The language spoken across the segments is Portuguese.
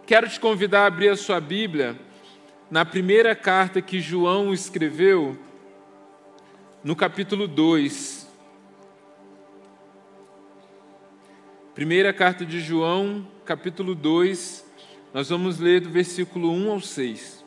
quero te convidar a abrir a sua Bíblia na primeira carta que João escreveu, no capítulo 2. Primeira carta de João, capítulo 2, nós vamos ler do versículo 1 ao 6.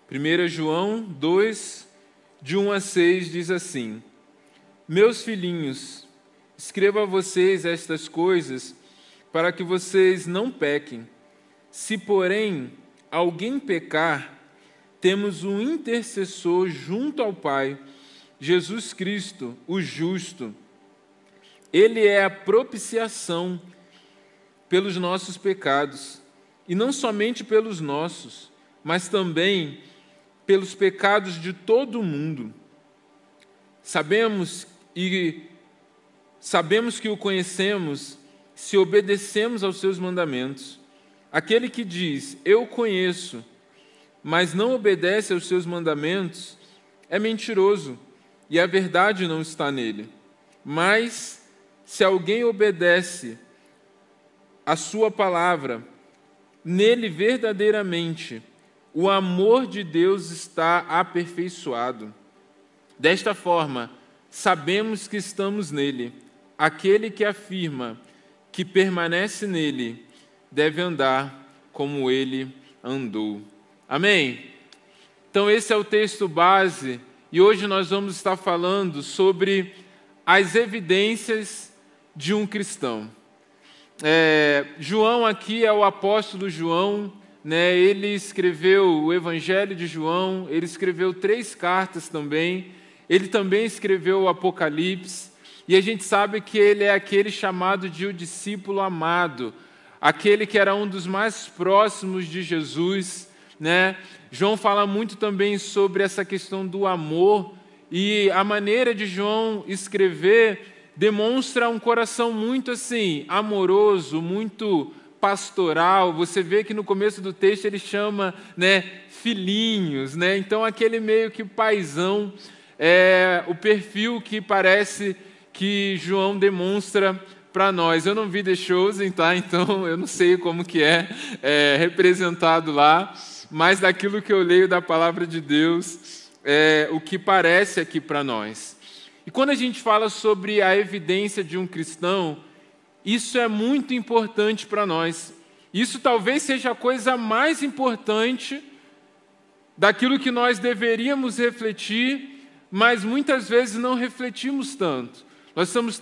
Primeira João 2, de 1 a 6, diz assim: Meus filhinhos, escrevo a vocês estas coisas para que vocês não pequem. Se, porém, alguém pecar, temos um intercessor junto ao Pai, Jesus Cristo, o justo. Ele é a propiciação pelos nossos pecados, e não somente pelos nossos, mas também pelos pecados de todo o mundo. Sabemos que o conhecemos se obedecemos aos seus mandamentos. Aquele que diz, eu conheço, mas não obedece aos seus mandamentos, é mentiroso, e a verdade não está nele. Mas, se alguém obedece à sua palavra, nele verdadeiramente o amor de Deus está aperfeiçoado. Desta forma, sabemos que estamos nele. Aquele que afirma que permanece nele deve andar como ele andou. Amém? Então esse é o texto base e hoje nós vamos estar falando sobre as evidências de um cristão. João aqui é o apóstolo João, ele escreveu o Evangelho de João, ele escreveu 3 cartas também, ele também escreveu o Apocalipse, e a gente sabe que ele é aquele chamado de o discípulo amado, aquele que era um dos mais próximos de Jesus, João fala muito também sobre essa questão do amor, e a maneira de João escrever demonstra um coração muito assim, amoroso, muito pastoral. Você vê que no começo do texto ele chama, filhinhos, Então aquele meio que paizão é o perfil que parece que João demonstra para nós. Eu não vi The Chosen, então eu não sei como que é representado lá, mas daquilo que eu leio da palavra de Deus, o que parece aqui para nós. E quando a gente fala sobre a evidência de um cristão, isso é muito importante para nós. Isso talvez seja a coisa mais importante daquilo que nós deveríamos refletir, mas muitas vezes não refletimos tanto. Nós somos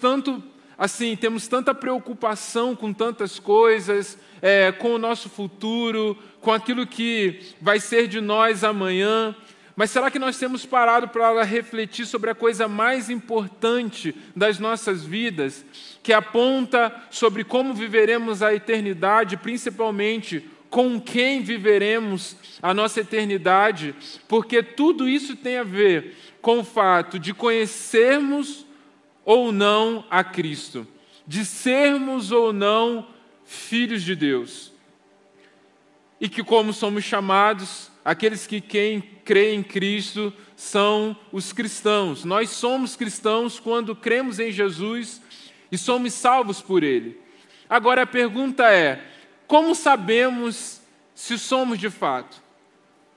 temos tanta preocupação com tantas coisas, com o nosso futuro, com aquilo que vai ser de nós amanhã. Mas será que nós temos parado para refletir sobre a coisa mais importante das nossas vidas, que aponta sobre como viveremos a eternidade, principalmente com quem viveremos a nossa eternidade? Porque tudo isso tem a ver com o fato de conhecermos ou não a Cristo, de sermos ou não filhos de Deus. E que, como somos chamados, aqueles que quem crê em Cristo são os cristãos. Nós somos cristãos quando cremos em Jesus e somos salvos por Ele. Agora a pergunta é, como sabemos se somos de fato?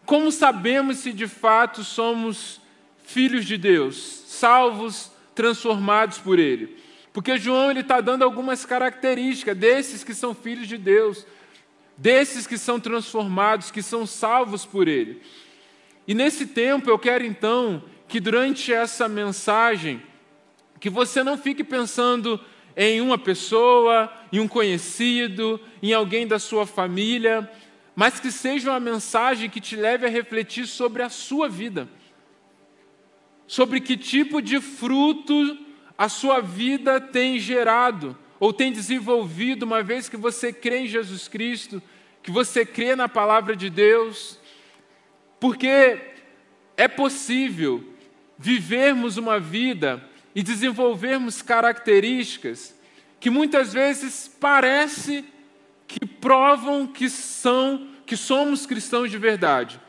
Como sabemos se de fato somos filhos de Deus, salvos, transformados por Ele? Porque João está dando algumas características desses que são filhos de Deus, desses que são transformados, que são salvos por Ele. E nesse tempo eu quero então que durante essa mensagem, que você não fique pensando em uma pessoa, em um conhecido, em alguém da sua família, mas que seja uma mensagem que te leve a refletir sobre a sua vida, sobre que tipo de fruto a sua vida tem gerado, ou tem desenvolvido, uma vez que você crê em Jesus Cristo, que você crê na palavra de Deus, porque é possível vivermos uma vida e desenvolvermos características que muitas vezes parece que provam que somos cristãos de verdade.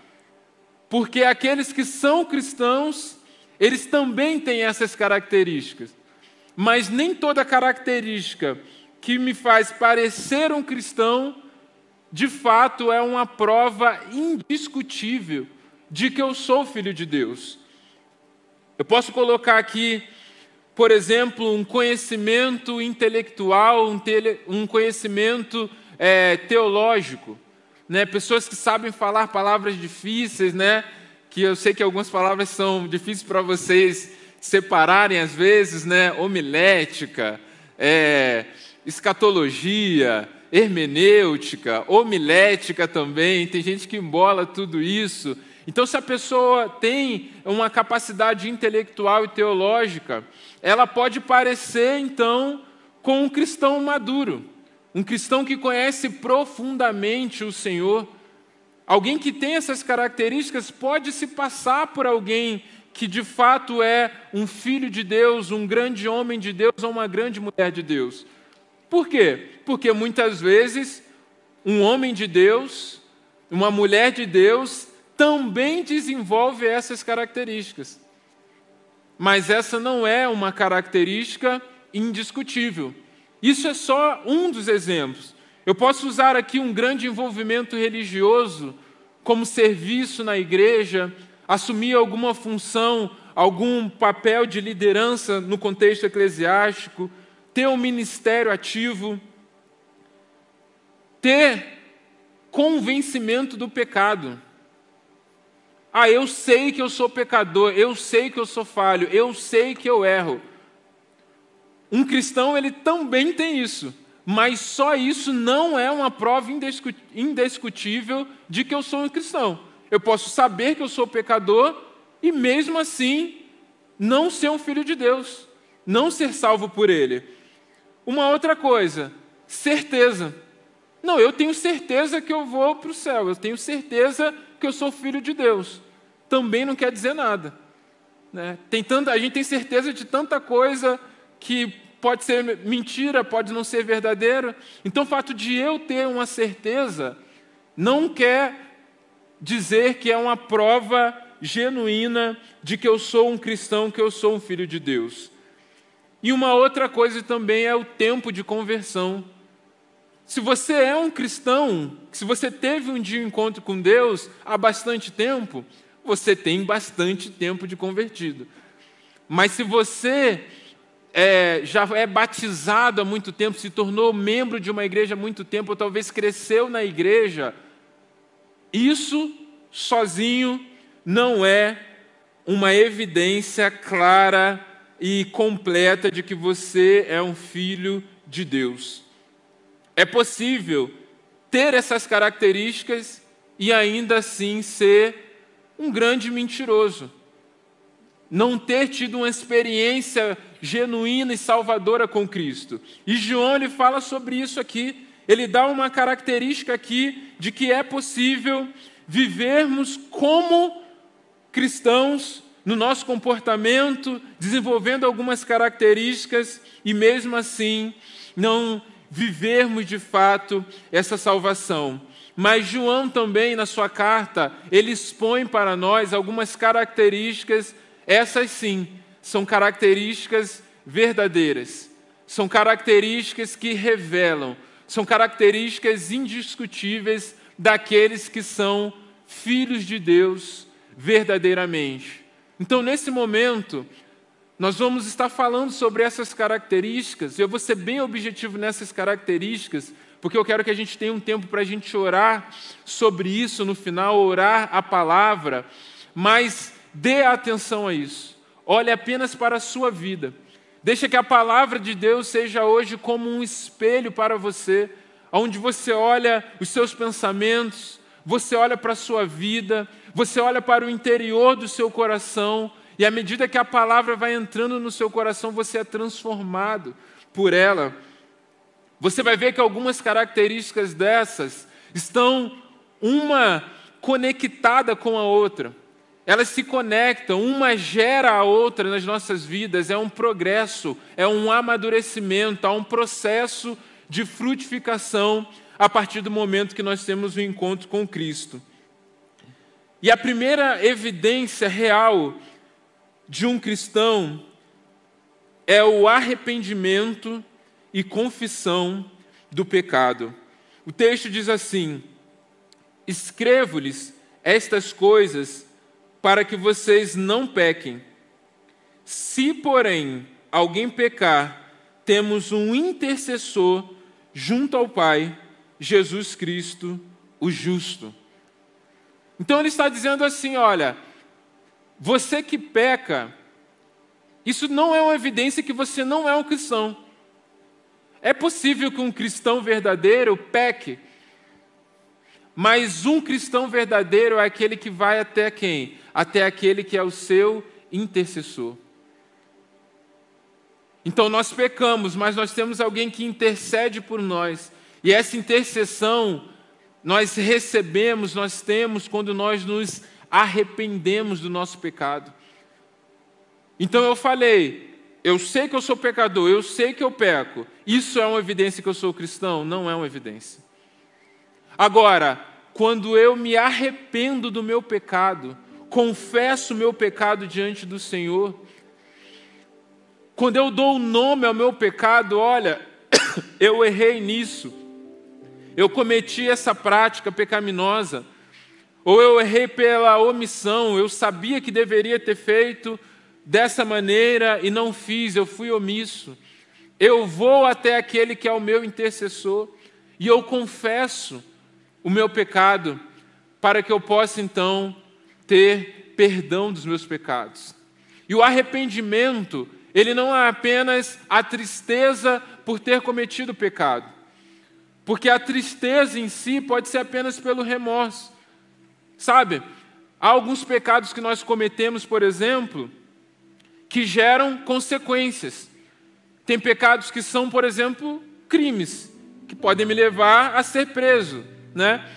Porque aqueles que são cristãos, eles também têm essas características. Mas nem toda característica que me faz parecer um cristão, de fato, é uma prova indiscutível de que eu sou filho de Deus. Eu posso colocar aqui, por exemplo, um conhecimento intelectual, um conhecimento teológico, né? Pessoas que sabem falar palavras difíceis, né? Que eu sei que algumas palavras são difíceis para vocês separarem às vezes, né? Homilética, escatologia, hermenêutica, homilética também. Tem gente que embola tudo isso. Então, se a pessoa tem uma capacidade intelectual e teológica, ela pode parecer, então, com um cristão maduro, um cristão que conhece profundamente o Senhor. Alguém que tem essas características pode se passar por alguém que, de fato, é um filho de Deus, um grande homem de Deus ou uma grande mulher de Deus. Por quê? Porque, muitas vezes, um homem de Deus, uma mulher de Deus, também desenvolve essas características. Mas essa não é uma característica indiscutível. Isso é só um dos exemplos. Eu posso usar aqui um grande envolvimento religioso, como serviço na igreja, assumir alguma função, algum papel de liderança no contexto eclesiástico, ter um ministério ativo, ter convencimento do pecado. Eu sei que eu sou pecador, eu sei que eu sou falho, eu sei que eu erro. Um cristão, ele também tem isso, mas só isso não é uma prova indiscutível de que eu sou um cristão. Eu posso saber que eu sou pecador e mesmo assim não ser um filho de Deus, não ser salvo por Ele. Uma outra coisa, certeza. Não, eu tenho certeza que eu vou para o céu, eu tenho certeza que eu sou filho de Deus. Também não quer dizer nada, né? A gente tem certeza de tanta coisa que pode ser mentira, pode não ser verdadeiro. Então, o fato de eu ter uma certeza não quer dizer que é uma prova genuína de que eu sou um cristão, que eu sou um filho de Deus. E uma outra coisa também é o tempo de conversão. Se você é um cristão, se você teve um dia de encontro com Deus há bastante tempo, você tem bastante tempo de convertido. Mas se você já é batizado há muito tempo, se tornou membro de uma igreja há muito tempo, ou talvez cresceu na igreja, isso sozinho não é uma evidência clara e completa de que você é um filho de Deus. É possível ter essas características e ainda assim ser um grande mentiroso. Não ter tido uma experiência genuína e salvadora com Cristo. E João, ele fala sobre isso aqui. Ele dá uma característica aqui de que é possível vivermos como cristãos no nosso comportamento, desenvolvendo algumas características e mesmo assim não vivermos de fato essa salvação. Mas João também, na sua carta, ele expõe para nós algumas características, essas sim, são características verdadeiras, são características que revelam, são características indiscutíveis daqueles que são filhos de Deus verdadeiramente. Então, nesse momento, nós vamos estar falando sobre essas características, e eu vou ser bem objetivo nessas características, porque eu quero que a gente tenha um tempo para a gente orar sobre isso no final, orar a palavra, mas dê atenção a isso. Olhe apenas para a sua vida. Deixa que a palavra de Deus seja hoje como um espelho para você, onde você olha os seus pensamentos, você olha para a sua vida, você olha para o interior do seu coração, e à medida que a palavra vai entrando no seu coração, você é transformado por ela. Você vai ver que algumas características dessas estão uma conectada com a outra. elas se conectam, uma gera a outra nas nossas vidas, é um progresso, é um amadurecimento, há um processo de frutificação a partir do momento que nós temos o encontro com Cristo. E a primeira evidência real de um cristão é o arrependimento e confissão do pecado. O texto diz assim: escrevo-lhes estas coisas para que vocês não pequem. Se, porém, alguém pecar, temos um intercessor junto ao Pai, Jesus Cristo, o justo. Então ele está dizendo assim, olha, você que peca, isso não é uma evidência que você não é um cristão. É possível que um cristão verdadeiro peque, mas um cristão verdadeiro é aquele que vai até quem? Até aquele que é o seu intercessor. Então nós pecamos, mas nós temos alguém que intercede por nós. E essa intercessão nós recebemos, nós temos quando nós nos arrependemos do nosso pecado. Então eu falei, eu sei que eu sou pecador, eu sei que eu peco. Isso é uma evidência que eu sou cristão? Não é uma evidência. Agora, quando eu me arrependo do meu pecado, confesso o meu pecado diante do Senhor, quando eu dou o nome ao meu pecado, olha, eu errei nisso, eu cometi essa prática pecaminosa, ou eu errei pela omissão, eu sabia que deveria ter feito dessa maneira e não fiz, eu fui omisso. Eu vou até aquele que é o meu intercessor e eu confesso o meu pecado para que eu possa então ter perdão dos meus pecados. E o arrependimento, ele não é apenas a tristeza por ter cometido o pecado, porque a tristeza em si pode ser apenas pelo remorso. Sabe, há alguns pecados que nós cometemos, por exemplo, que geram consequências. Tem pecados que são, por exemplo, crimes, que podem me levar a ser preso, né?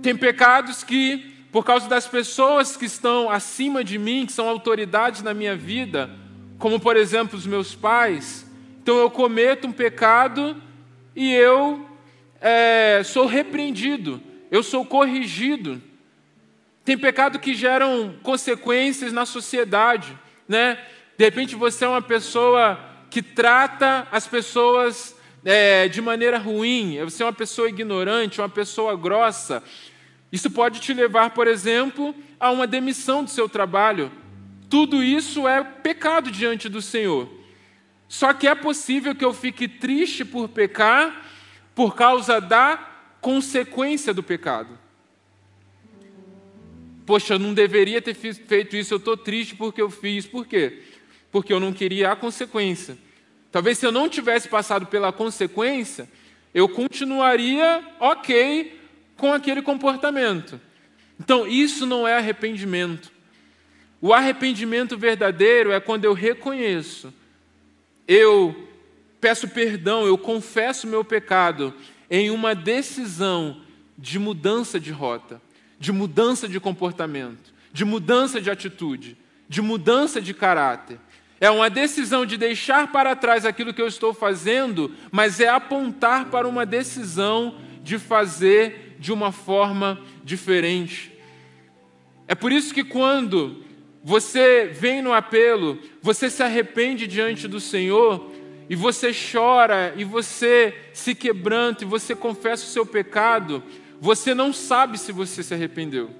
Tem pecados que, por causa das pessoas que estão acima de mim, que são autoridades na minha vida, como, por exemplo, os meus pais, então eu cometo um pecado e eu sou repreendido, eu sou corrigido. Tem pecado que geram consequências na sociedade, né? De repente você é uma pessoa que trata as pessoas de maneira ruim, você é uma pessoa ignorante, uma pessoa grossa. Isso pode te levar, por exemplo, a uma demissão do seu trabalho. Tudo isso é pecado diante do Senhor. Só que é possível que eu fique triste por pecar por causa da consequência do pecado. Poxa, eu não deveria ter feito isso, eu estou triste porque eu fiz. Por quê? Porque eu não queria a consequência. Talvez se eu não tivesse passado pela consequência, eu continuaria ok com aquele comportamento. Então, isso não é arrependimento. O arrependimento verdadeiro é quando eu reconheço, eu peço perdão, eu confesso o meu pecado em uma decisão de mudança de rota, de mudança de comportamento, de mudança de atitude, de mudança de caráter. É uma decisão de deixar para trás aquilo que eu estou fazendo, mas é apontar para uma decisão de fazer de uma forma diferente. É por isso que quando você vem no apelo, você se arrepende diante do Senhor, e você chora, e você se quebranta, e você confessa o seu pecado, você não sabe se você se arrependeu.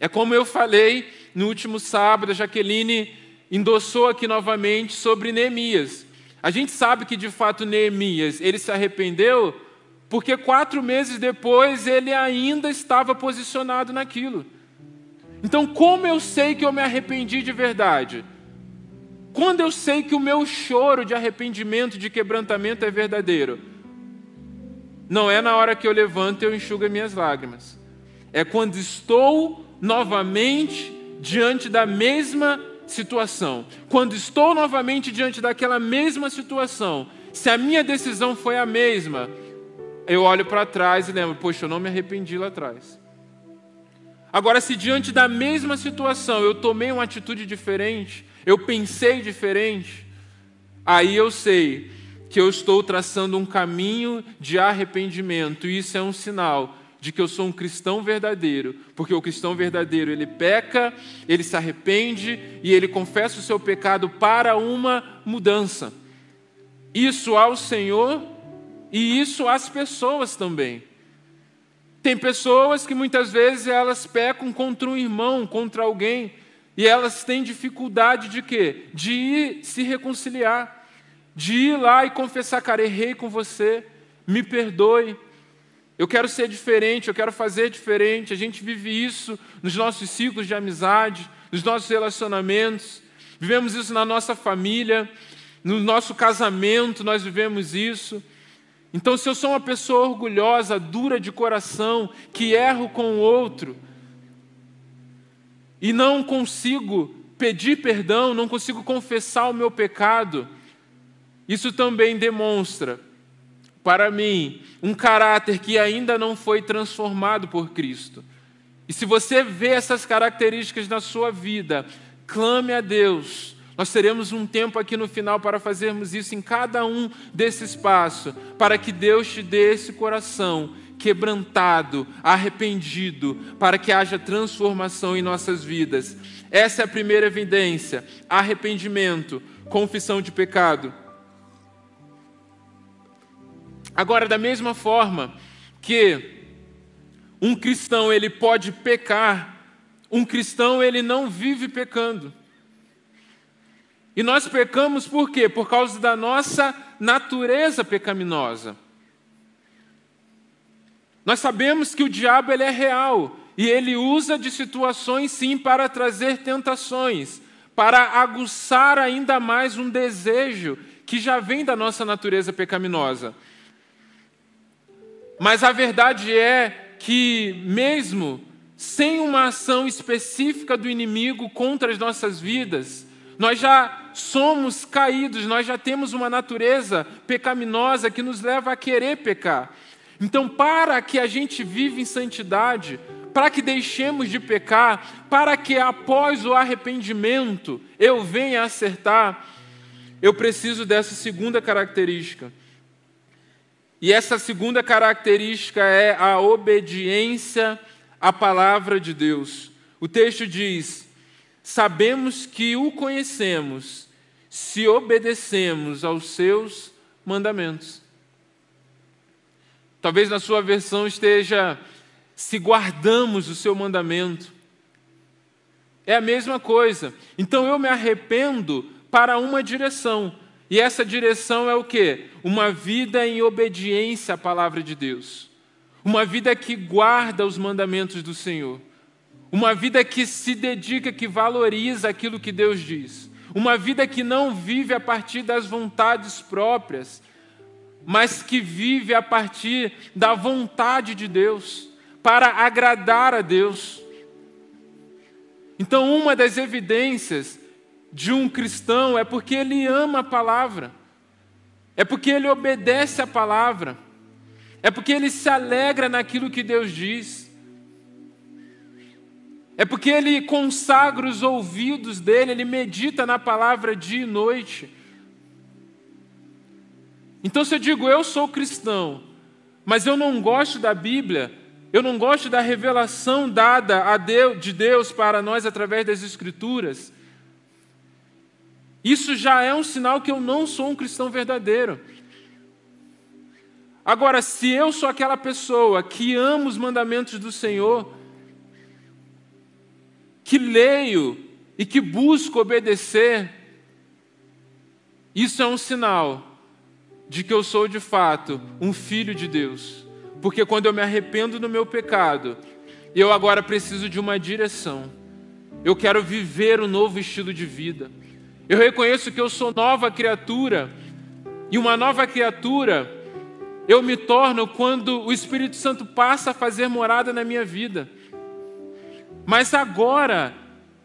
É como eu falei no último sábado, a Jaqueline endossou aqui novamente sobre Neemias. A gente sabe que de fato Neemias, ele se arrependeu, porque 4 meses depois ele ainda estava posicionado naquilo. Então, como eu sei que eu me arrependi de verdade? Quando eu sei que o meu choro de arrependimento, de quebrantamento é verdadeiro? Não é na hora que eu levanto e eu enxugo as minhas lágrimas. É quando estou novamente diante da mesma situação. Quando estou novamente diante daquela mesma situação, se a minha decisão foi a mesma, eu olho para trás e lembro, poxa, eu não me arrependi lá atrás. Agora, se diante da mesma situação eu tomei uma atitude diferente, eu pensei diferente, aí eu sei que eu estou traçando um caminho de arrependimento, e isso é um sinal de que eu sou um cristão verdadeiro, porque o cristão verdadeiro, ele peca, ele se arrepende e ele confessa o seu pecado para uma mudança. Isso ao Senhor e isso às pessoas também. Tem pessoas que muitas vezes elas pecam contra um irmão, contra alguém, e elas têm dificuldade de quê? De ir se reconciliar, de ir lá e confessar: cara, errei com você, me perdoe, eu quero ser diferente, eu quero fazer diferente. A gente vive isso nos nossos ciclos de amizade, nos nossos relacionamentos, vivemos isso na nossa família, no nosso casamento nós vivemos isso. Então, se eu sou uma pessoa orgulhosa, dura de coração, que erro com o outro, e não consigo pedir perdão, não consigo confessar o meu pecado, isso também demonstra, para mim, um caráter que ainda não foi transformado por Cristo. E se você vê essas características na sua vida, clame a Deus. Nós teremos um tempo aqui no final para fazermos isso em cada um desses passos, para que Deus te dê esse coração quebrantado, arrependido, para que haja transformação em nossas vidas. Essa é a primeira evidência: arrependimento, confissão de pecado. Agora, da mesma forma que um cristão ele pode pecar, um cristão ele não vive pecando. E nós pecamos por quê? Por causa da nossa natureza pecaminosa. Nós sabemos que o diabo ele é real e ele usa de situações sim para trazer tentações, para aguçar ainda mais um desejo que já vem da nossa natureza pecaminosa. Mas a verdade é que mesmo sem uma ação específica do inimigo contra as nossas vidas, nós já somos caídos, nós já temos uma natureza pecaminosa que nos leva a querer pecar. Então, para que a gente viva em santidade, para que deixemos de pecar, para que após o arrependimento eu venha acertar, eu preciso dessa segunda característica. E essa segunda característica é a obediência à palavra de Deus. O texto diz: sabemos que o conhecemos se obedecemos aos seus mandamentos. Talvez na sua versão esteja: se guardamos o seu mandamento. É a mesma coisa. Então eu me arrependo para uma direção. E essa direção é o quê? Uma vida em obediência à palavra de Deus. Uma vida que guarda os mandamentos do Senhor. Uma vida que se dedica, que valoriza aquilo que Deus diz. Uma vida que não vive a partir das vontades próprias, mas que vive a partir da vontade de Deus, para agradar a Deus. Então, uma das evidências de um cristão é porque ele ama a palavra, é porque ele obedece a palavra, é porque ele se alegra naquilo que Deus diz, é porque ele consagra os ouvidos dele, ele medita na palavra dia e noite. Então, se eu digo, eu sou cristão, mas eu não gosto da Bíblia, eu não gosto da revelação dada de Deus para nós através das Escrituras, isso já é um sinal que eu não sou um cristão verdadeiro. Agora, se eu sou aquela pessoa que ama os mandamentos do Senhor, que leio e que busco obedecer, isso é um sinal de que eu sou de fato um filho de Deus. Porque quando eu me arrependo do meu pecado, eu agora preciso de uma direção. Eu quero viver um novo estilo de vida. Eu reconheço que eu sou nova criatura, e uma nova criatura eu me torno quando o Espírito Santo passa a fazer morada na minha vida. Mas agora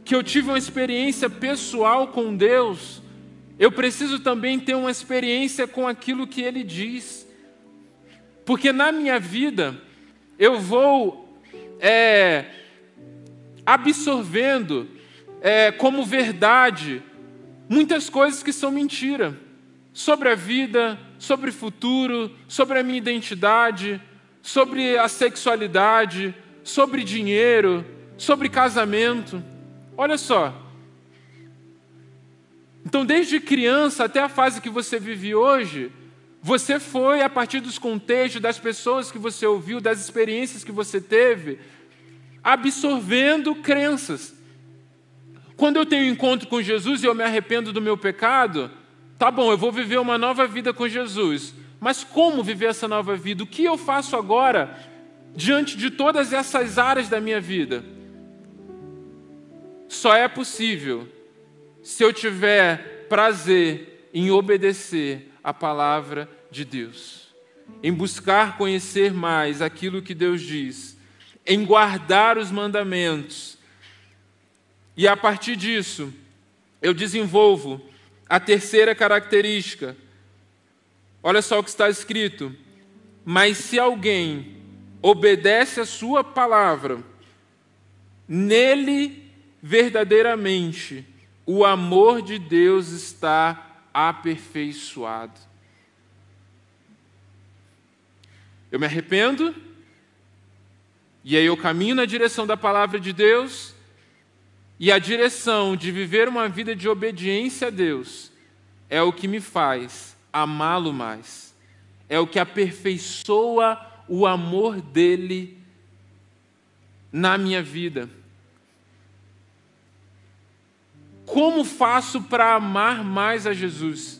que eu tive uma experiência pessoal com Deus, eu preciso também ter uma experiência com aquilo que Ele diz. Porque na minha vida eu vou absorvendo como verdade muitas coisas que são mentira. Sobre a vida, sobre o futuro, sobre a minha identidade, sobre a sexualidade, sobre dinheiro, sobre casamento. Olha só. Então, desde criança até a fase que você vive hoje, você foi, a partir dos contextos, das pessoas que você ouviu, das experiências que você teve, absorvendo crenças. Quando eu tenho um encontro com Jesus e eu me arrependo do meu pecado, tá bom, eu vou viver uma nova vida com Jesus. Mas como viver essa nova vida? O que eu faço agora diante de todas essas áreas da minha vida? Só é possível se eu tiver prazer em obedecer a palavra de Deus, em buscar conhecer mais aquilo que Deus diz, em guardar os mandamentos. E a partir disso, eu desenvolvo a terceira característica. Olha só o que está escrito. Mas se alguém obedece a sua palavra, nele verdadeiramente o amor de Deus está aperfeiçoado. Eu me arrependo, e aí eu caminho na direção da palavra de Deus, e a direção de viver uma vida de obediência a Deus é o que me faz amá-lo mais. É o que aperfeiçoa o amor dele na minha vida. Como faço para amar mais a Jesus?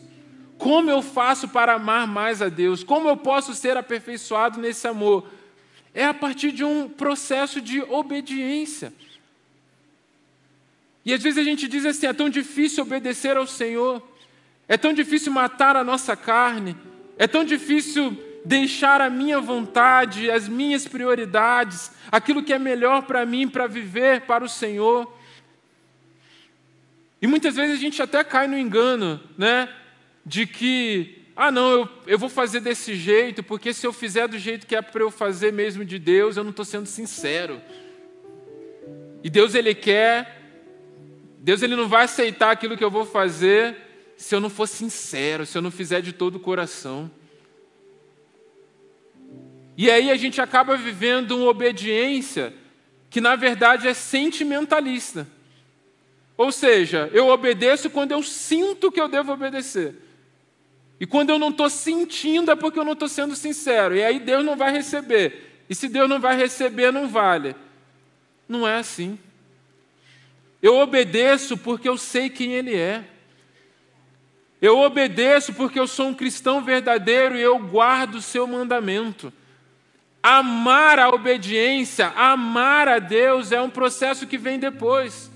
Como eu faço para amar mais a Deus? Como eu posso ser aperfeiçoado nesse amor? É a partir de um processo de obediência. E às vezes a gente diz assim, é tão difícil obedecer ao Senhor, é tão difícil matar a nossa carne, é tão difícil deixar a minha vontade, as minhas prioridades, aquilo que é melhor para mim, para viver para o Senhor. E muitas vezes a gente até cai no engano, né? De que, não, eu vou fazer desse jeito, porque se eu fizer do jeito que é para eu fazer mesmo de Deus, eu não estou sendo sincero. E Deus, Ele não vai aceitar aquilo que eu vou fazer se eu não for sincero, se eu não fizer de todo o coração. E aí a gente acaba vivendo uma obediência que, na verdade, é sentimentalista. Ou seja, eu obedeço quando eu sinto que eu devo obedecer. E quando eu não estou sentindo é porque eu não estou sendo sincero. E aí Deus não vai receber. E se Deus não vai receber, não vale. Não é assim. Eu obedeço porque eu sei quem Ele é. Eu obedeço porque eu sou um cristão verdadeiro e eu guardo o seu mandamento. Amar a obediência, amar a Deus é um processo que vem depois.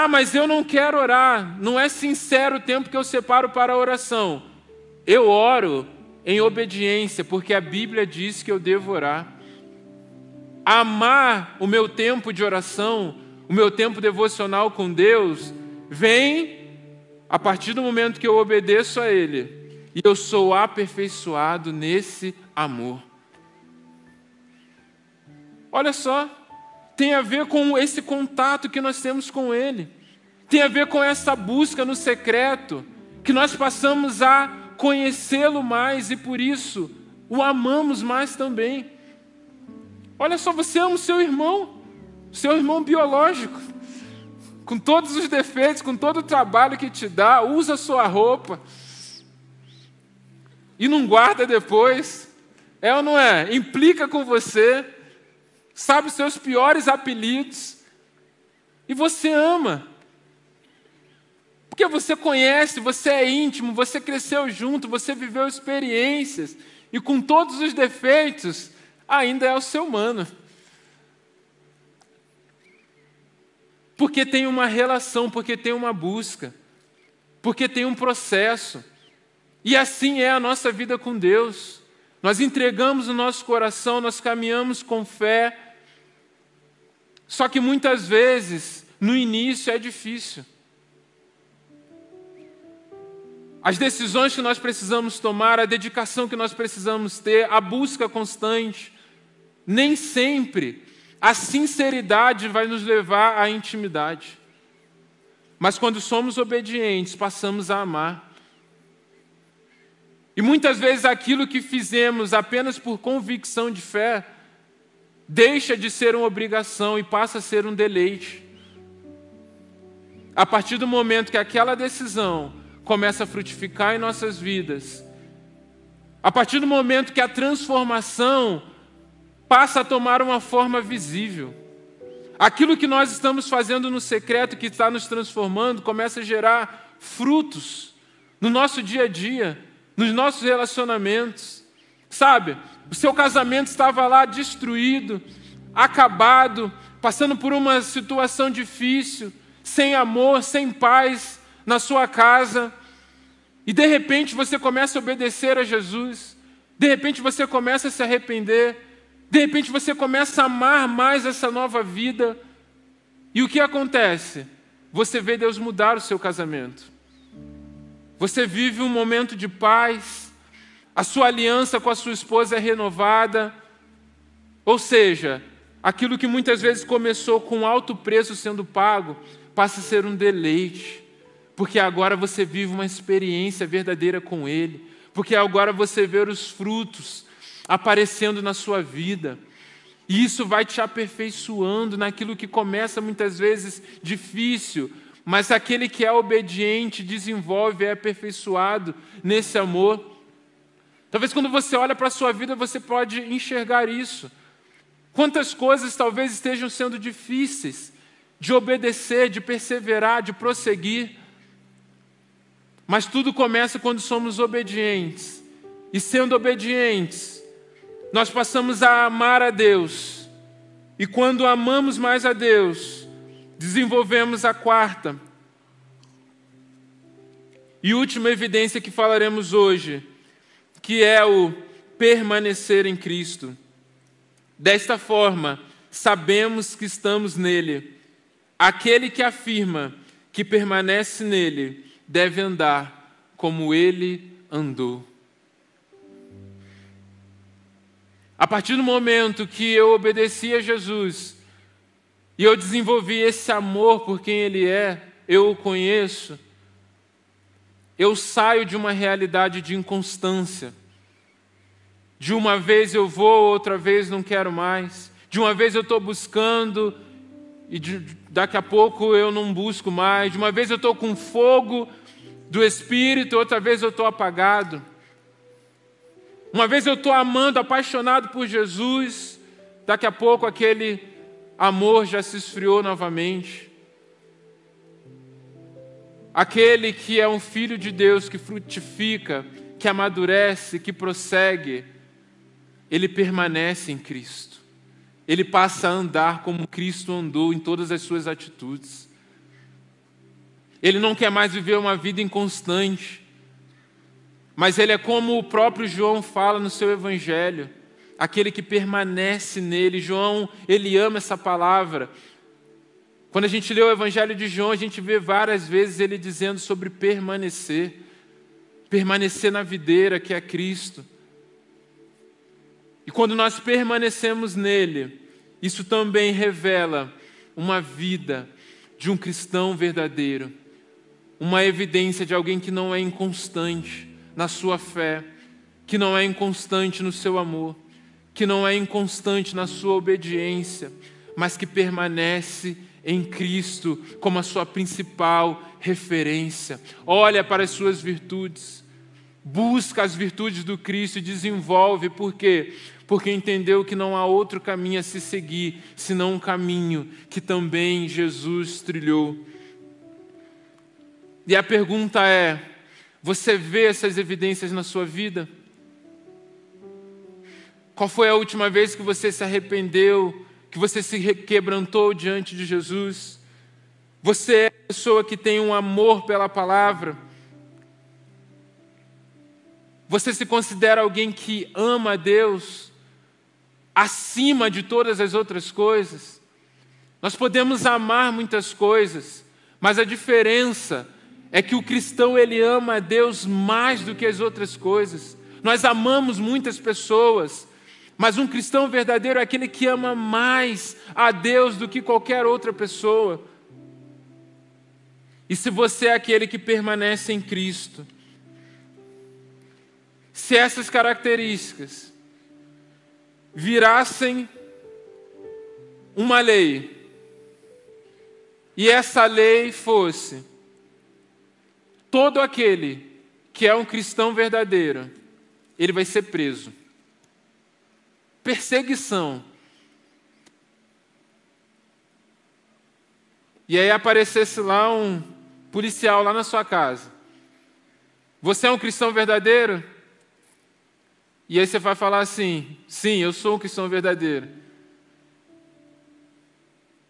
Mas eu não quero orar. Não é sincero o tempo que eu separo para a oração. Eu oro em obediência, porque a Bíblia diz que eu devo orar. Amar o meu tempo de oração, o meu tempo devocional com Deus, vem a partir do momento que eu obedeço a Ele. E eu sou aperfeiçoado nesse amor. Olha só, tem a ver com esse contato que nós temos com Ele. Tem a ver com essa busca no secreto, que nós passamos a conhecê-lo mais e por isso o amamos mais também. Olha só, você ama o seu irmão biológico, com todos os defeitos, com todo o trabalho que te dá, usa a sua roupa e não guarda depois. É ou não é? Implica com você, sabe os seus piores apelidos e você ama. Porque você conhece, você é íntimo, você cresceu junto, você viveu experiências e com todos os defeitos, ainda é o seu mano. Porque tem uma relação, porque tem uma busca, porque tem um processo. E assim é a nossa vida com Deus. Nós entregamos o nosso coração, nós caminhamos com fé. Só que muitas vezes, no início é difícil. As decisões que nós precisamos tomar, a dedicação que nós precisamos ter, a busca constante, nem sempre A sinceridade vai nos levar à intimidade. Mas quando somos obedientes, passamos a amar. E muitas vezes aquilo que fizemos apenas por convicção de fé deixa de ser uma obrigação e passa a ser um deleite. A partir do momento que aquela decisão começa a frutificar em nossas vidas, a partir do momento que a transformação passa a tomar uma forma visível, aquilo que nós estamos fazendo no secreto, que está nos transformando, começa a gerar frutos no nosso dia a dia, nos nossos relacionamentos. Sabe, o seu casamento estava lá destruído, acabado, passando por uma situação difícil, sem amor, sem paz na sua casa, e de repente você começa a obedecer a Jesus, de repente você começa a se arrepender, de repente você começa a amar mais essa nova vida. E o que acontece? Você vê Deus mudar o seu casamento. Você vive um momento de paz, a sua aliança com a sua esposa é renovada. Ou seja, aquilo que muitas vezes começou com alto preço sendo pago, passa a ser um deleite, porque agora você vive uma experiência verdadeira com Ele, porque agora você vê os frutos aparecendo na sua vida, e isso vai te aperfeiçoando naquilo que começa muitas vezes difícil, mas aquele que é obediente desenvolve, é aperfeiçoado nesse amor. Talvez quando você olha para a sua vida, você pode enxergar isso. Quantas coisas talvez estejam sendo difíceis de obedecer, de perseverar, de prosseguir, mas tudo começa quando somos obedientes, e sendo obedientes, nós passamos a amar a Deus, e quando amamos mais a Deus, desenvolvemos a quarta e última evidência que falaremos hoje, que é o permanecer em Cristo. Desta forma, sabemos que estamos nele. Aquele que afirma que permanece nele deve andar como ele andou. A partir do momento que eu obedeci a Jesus e eu desenvolvi esse amor por quem Ele é, eu o conheço, eu saio de uma realidade de inconstância. De uma vez eu vou, outra vez não quero mais. De uma vez eu estou buscando e daqui a pouco eu não busco mais. De uma vez eu estou com fogo do Espírito, outra vez eu estou apagado. Uma vez eu estou amando, apaixonado por Jesus, daqui a pouco aquele amor já se esfriou novamente. Aquele que é um filho de Deus, que frutifica, que amadurece, que prossegue, ele permanece em Cristo. Ele passa a andar como Cristo andou em todas as suas atitudes. Ele não quer mais viver uma vida inconstante, mas ele é como o próprio João fala no seu evangelho, aquele que permanece nele. João, ele ama essa palavra. Quando a gente lê o evangelho de João, a gente vê várias vezes ele dizendo sobre permanecer na videira que é Cristo. E quando nós permanecemos nele, isso também revela uma vida de um cristão verdadeiro, uma evidência de alguém que não é inconstante na sua fé, que não é inconstante no seu amor, que não é inconstante na sua obediência, mas que permanece em Cristo como a sua principal referência. Olha para as suas virtudes, busca as virtudes do Cristo e desenvolve. Por quê? Porque entendeu que não há outro caminho a se seguir, senão um caminho que também Jesus trilhou. E a pergunta é: você vê essas evidências na sua vida? Qual foi a última vez que você se arrependeu, que você se quebrantou diante de Jesus? Você é a pessoa que tem um amor pela palavra? Você se considera alguém que ama a Deus acima de todas as outras coisas? Nós podemos amar muitas coisas, mas a diferença é que o cristão, ele ama a Deus mais do que as outras coisas. Nós amamos muitas pessoas, Mas um cristão verdadeiro é aquele que ama mais a Deus do que qualquer outra pessoa. E se você é aquele que permanece em Cristo, se essas características virassem uma lei, e essa lei fosse: todo aquele que é um cristão verdadeiro, ele vai ser preso. Perseguição. E aí aparecesse lá um policial lá na sua casa. Você é um cristão verdadeiro? E aí você vai falar assim: sim, eu sou um cristão verdadeiro.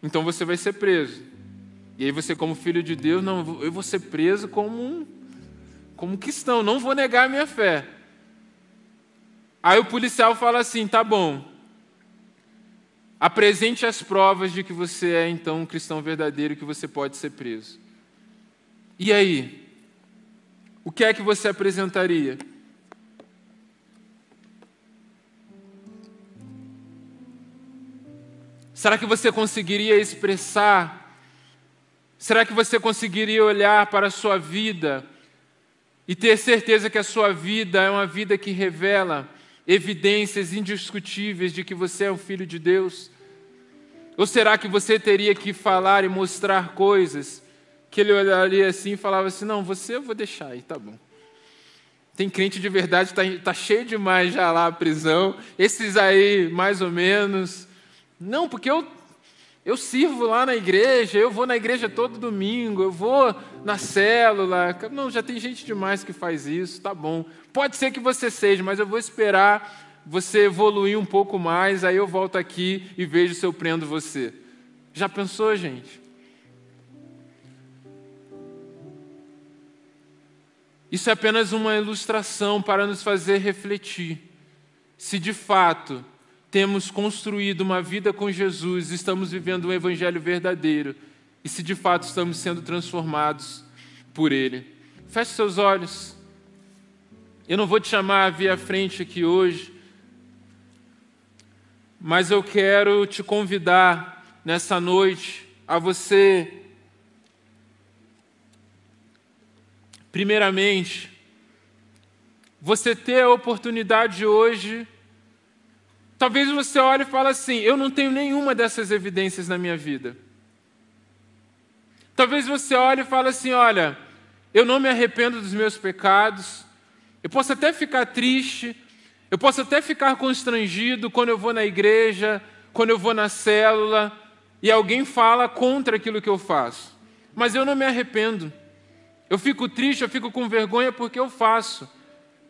Então você vai ser preso. E aí você, como filho de Deus, não, eu vou ser preso como cristão, não vou negar a minha fé. Aí o policial fala assim: tá bom, apresente as provas de que você é então um cristão verdadeiro e que você pode ser preso. E aí? O que é que você apresentaria? Será que você conseguiria expressar? Será que você conseguiria olhar para a sua vida e ter certeza que a sua vida é uma vida que revela evidências indiscutíveis de que você é um filho de Deus? Ou será que você teria que falar e mostrar coisas que ele olharia assim e falava assim: não, você eu vou deixar aí, tá bom. Tem crente de verdade, tá cheio demais já lá a prisão, esses aí mais ou menos. Não, porque eu sirvo lá na igreja, eu vou na igreja todo domingo, eu vou na célula. Não, já tem gente demais que faz isso, tá bom. Pode ser que você seja, mas eu vou esperar você evoluir um pouco mais, aí eu volto aqui e vejo se eu prendo você. Já pensou, gente? Isso é apenas uma ilustração para nos fazer refletir. Se de fato temos construído uma vida com Jesus, estamos vivendo um evangelho verdadeiro, e se de fato estamos sendo transformados por Ele. Feche seus olhos. Eu não vou te chamar a vir à frente aqui hoje, mas eu quero te convidar nessa noite a você, primeiramente, você ter a oportunidade hoje. Talvez você olhe e fale assim: eu não tenho nenhuma dessas evidências na minha vida. Talvez você olhe e fale assim: olha, eu não me arrependo dos meus pecados, eu posso até ficar triste, eu posso até ficar constrangido quando eu vou na igreja, quando eu vou na célula, e alguém fala contra aquilo que eu faço. Mas eu não me arrependo. Eu fico triste, eu fico com vergonha porque eu faço.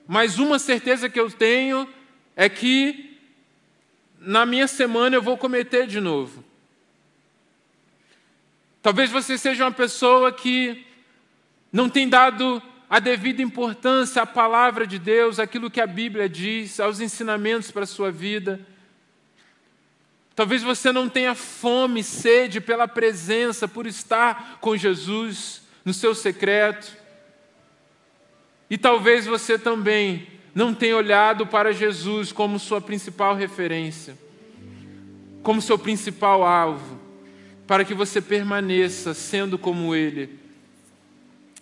Mas uma certeza que eu tenho é que na minha semana eu vou cometer de novo. Talvez você seja uma pessoa que não tem dado a devida importância à palavra de Deus, àquilo que a Bíblia diz, aos ensinamentos para a sua vida. Talvez você não tenha fome, sede pela presença, por estar com Jesus no seu secreto. E talvez você também não tenha olhado para Jesus como sua principal referência, como seu principal alvo, para que você permaneça sendo como Ele.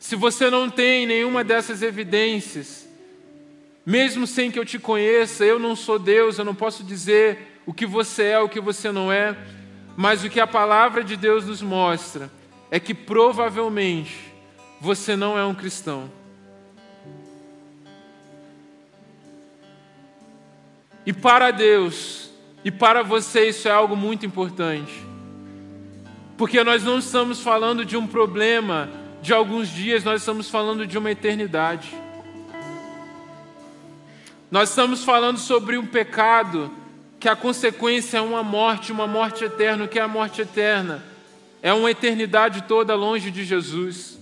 Se você não tem nenhuma dessas evidências, mesmo sem que eu te conheça, eu não sou Deus, eu não posso dizer o que você é, o que você não é, mas o que a palavra de Deus nos mostra é que provavelmente você não é um cristão. E para Deus e para você isso é algo muito importante, porque nós não estamos falando de um problema de alguns dias, nós estamos falando de uma eternidade. Nós estamos falando sobre um pecado que a consequência é uma morte eterna. O que é a morte eterna? É uma eternidade toda longe de Jesus.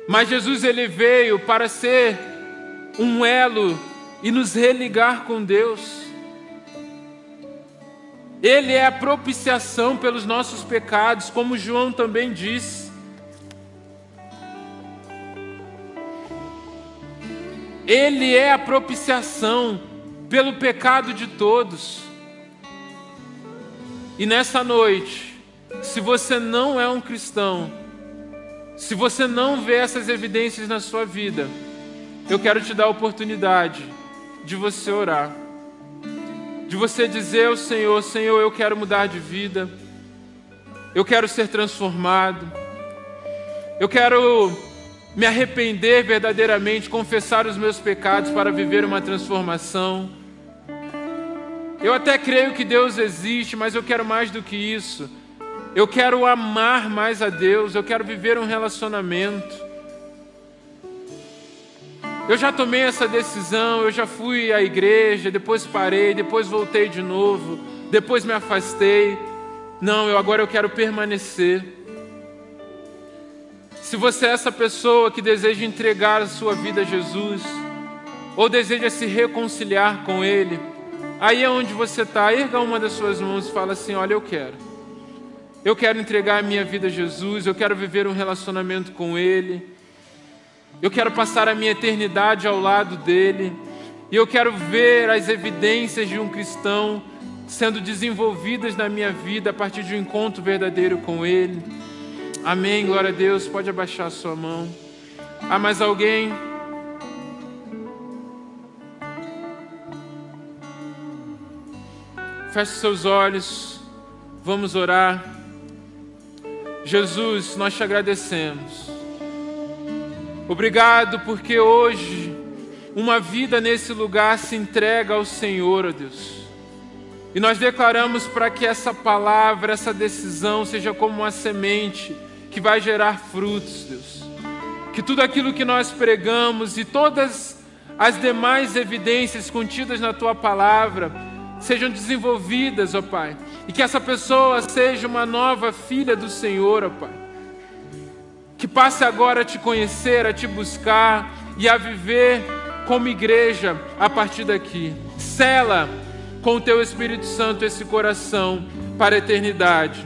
Mas Jesus, Ele veio para ser um elo e nos religar com Deus. Ele é a propiciação pelos nossos pecados, como João também disse. Ele é a propiciação pelo pecado de todos. E nessa noite, se você não é um cristão, se você não vê essas evidências na sua vida, eu quero te dar a oportunidade de você orar, de você dizer ao Senhor: Senhor, eu quero mudar de vida, eu quero ser transformado, eu quero me arrepender verdadeiramente, confessar os meus pecados para viver uma transformação. Eu até creio que Deus existe, mas eu quero mais do que isso. Eu quero amar mais a Deus, eu quero viver um relacionamento. Eu já tomei essa decisão, eu já fui à igreja, depois parei, depois voltei de novo, depois me afastei. Não, agora eu quero permanecer. Se você é essa pessoa que deseja entregar a sua vida a Jesus, ou deseja se reconciliar com Ele, aí é onde você está, erga uma das suas mãos e fala assim: olha, eu quero entregar a minha vida a Jesus, eu quero viver um relacionamento com Ele, eu quero passar a minha eternidade ao lado dEle, e eu quero ver as evidências de um cristão sendo desenvolvidas na minha vida a partir de um encontro verdadeiro com Ele. Amém, glória a Deus. Pode abaixar a sua mão. Há mais alguém? Feche seus olhos, vamos orar. Jesus, nós te agradecemos. Obrigado porque hoje uma vida nesse lugar se entrega ao Senhor, ó Deus. E nós declaramos para que essa palavra, essa decisão seja como uma semente que vai gerar frutos, Deus. Que tudo aquilo que nós pregamos e todas as demais evidências contidas na Tua palavra sejam desenvolvidas, ó Pai. E que essa pessoa seja uma nova filha do Senhor, ó Pai. Que passe agora a Te conhecer, a Te buscar e a viver como igreja a partir daqui. Sela com o Teu Espírito Santo esse coração para a eternidade.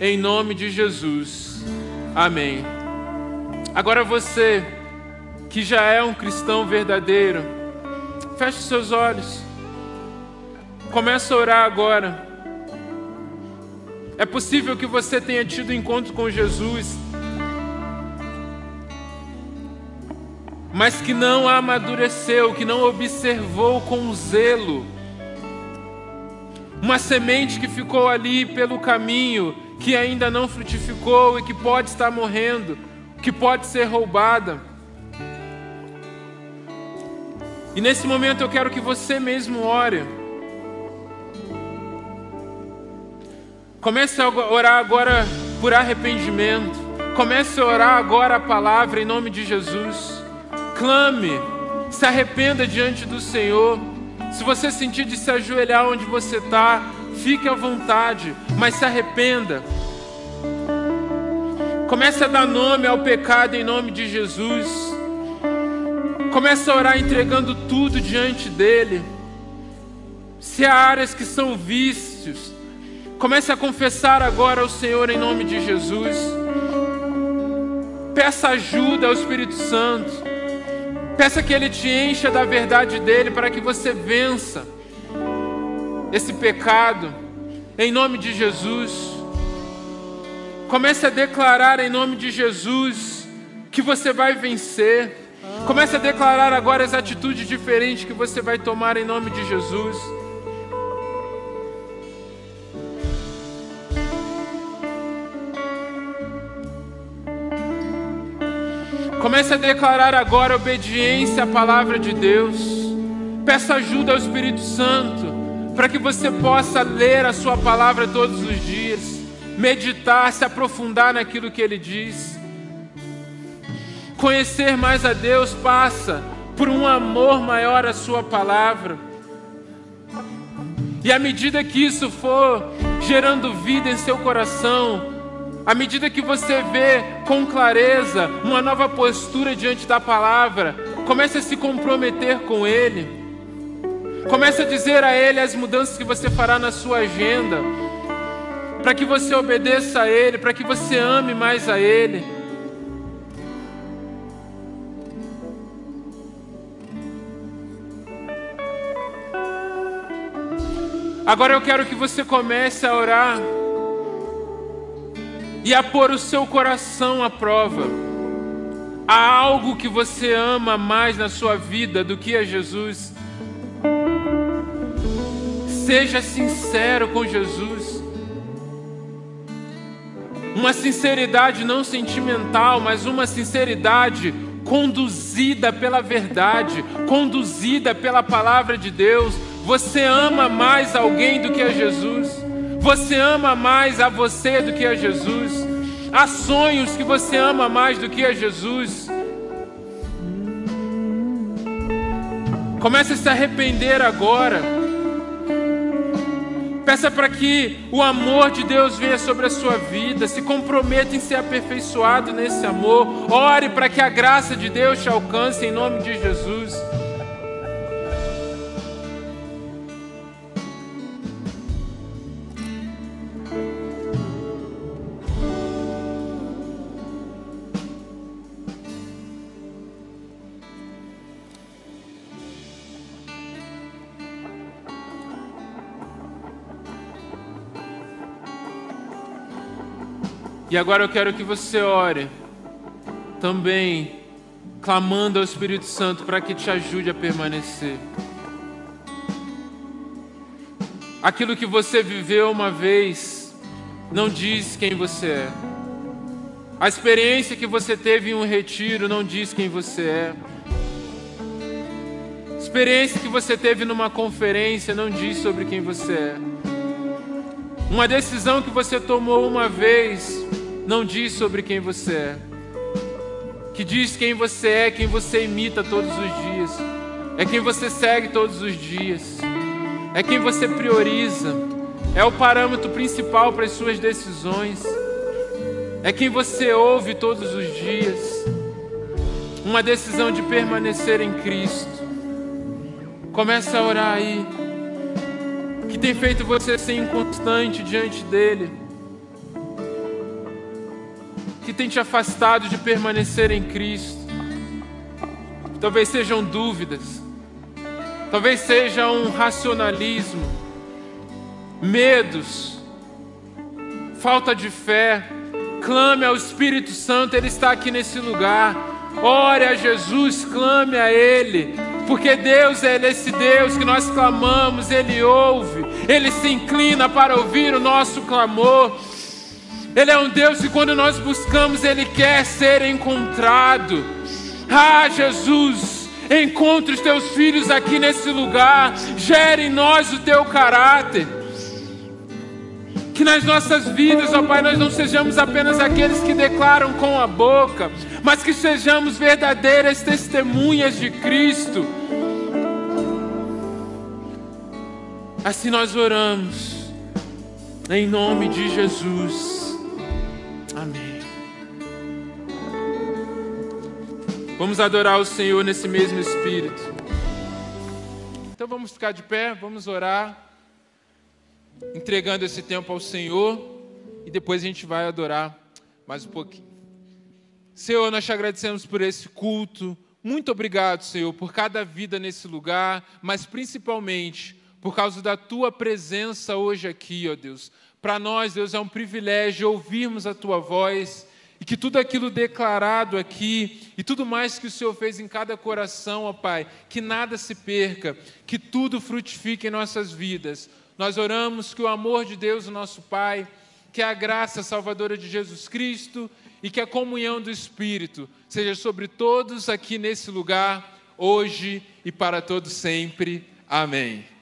Em nome de Jesus. Amém. Agora você, que já é um cristão verdadeiro, feche seus olhos. Comece a orar agora. É possível que você tenha tido encontro com Jesus, mas que não amadureceu, que não observou com zelo. Uma semente que ficou ali pelo caminho, que ainda não frutificou e que pode estar morrendo, que pode ser roubada. E nesse momento eu quero que você mesmo ore. Comece a orar agora por arrependimento. Comece a orar agora a palavra em nome de Jesus. Clame, se arrependa diante do Senhor. Se você sentir de se ajoelhar onde você está, fique à vontade, mas se arrependa. Comece a dar nome ao pecado em nome de Jesus. Comece a orar entregando tudo diante dEle. Se há áreas que são vícios, comece a confessar agora ao Senhor em nome de Jesus. Peça ajuda ao Espírito Santo. Peça que Ele te encha da verdade dEle para que você vença esse pecado em nome de Jesus. Comece a declarar em nome de Jesus que você vai vencer. Comece a declarar agora as atitudes diferentes que você vai tomar em nome de Jesus. Comece a declarar agora obediência à palavra de Deus. Peça ajuda ao Espírito Santo para que você possa ler a sua palavra todos os dias, meditar, se aprofundar naquilo que Ele diz. Conhecer mais a Deus passa por um amor maior à sua palavra. E à medida que isso for gerando vida em seu coração, à medida que você vê com clareza uma nova postura diante da palavra, comece a se comprometer com Ele. Comece a dizer a Ele as mudanças que você fará na sua agenda, para que você obedeça a Ele, para que você ame mais a Ele. Agora eu quero que você comece a orar e a pôr o seu coração à prova. Há algo que você ama mais na sua vida do que a Jesus? Seja sincero com Jesus. Uma sinceridade não sentimental, mas uma sinceridade conduzida pela verdade, conduzida pela palavra de Deus. Você ama mais alguém do que a Jesus? Você ama mais a você do que a Jesus? Há sonhos que você ama mais do que a Jesus? Comece a se arrepender agora. Peça para que o amor de Deus venha sobre a sua vida. Se comprometa em ser aperfeiçoado nesse amor. Ore para que a graça de Deus te alcance em nome de Jesus. E agora eu quero que você ore também, clamando ao Espírito Santo para que te ajude a permanecer. Aquilo que você viveu uma vez não diz quem você é. A experiência que você teve em um retiro não diz quem você é. A experiência que você teve numa conferência não diz sobre quem você é. Uma decisão que você tomou uma vez não diz sobre quem você é. Que diz quem você é, quem você imita todos os dias. É quem você segue todos os dias. É quem você prioriza. É o parâmetro principal para as suas decisões. É quem você ouve todos os dias. Uma decisão de permanecer em Cristo. Começa a orar aí. O que tem feito você ser inconstante diante dele? Que tem te afastado de permanecer em Cristo? Talvez sejam dúvidas, talvez seja um racionalismo, medos, falta de fé. Clame ao Espírito Santo, Ele está aqui nesse lugar. Ore a Jesus, clame a Ele, porque Deus é esse Deus que nós clamamos, Ele ouve, Ele se inclina para ouvir o nosso clamor. Ele é um Deus que quando nós buscamos, Ele quer ser encontrado. Ah, Jesus, encontre os teus filhos aqui nesse lugar. Gere em nós o teu caráter. Que nas nossas vidas, ó Pai, nós não sejamos apenas aqueles que declaram com a boca, mas que sejamos verdadeiras testemunhas de Cristo. Assim nós oramos, em nome de Jesus. Amém. Vamos adorar o Senhor nesse mesmo espírito. Então vamos ficar de pé, vamos orar, entregando esse tempo ao Senhor, e depois a gente vai adorar mais um pouquinho. Senhor, nós te agradecemos por esse culto. Muito obrigado, Senhor, por cada vida nesse lugar, mas principalmente por causa da tua presença hoje aqui, ó Deus. Para nós, Deus, é um privilégio ouvirmos a tua voz e que tudo aquilo declarado aqui e tudo mais que o Senhor fez em cada coração, ó Pai, que nada se perca, que tudo frutifique em nossas vidas. Nós oramos que o amor de Deus, o nosso Pai, que a graça salvadora de Jesus Cristo e que a comunhão do Espírito seja sobre todos aqui nesse lugar, hoje e para todos sempre. Amém.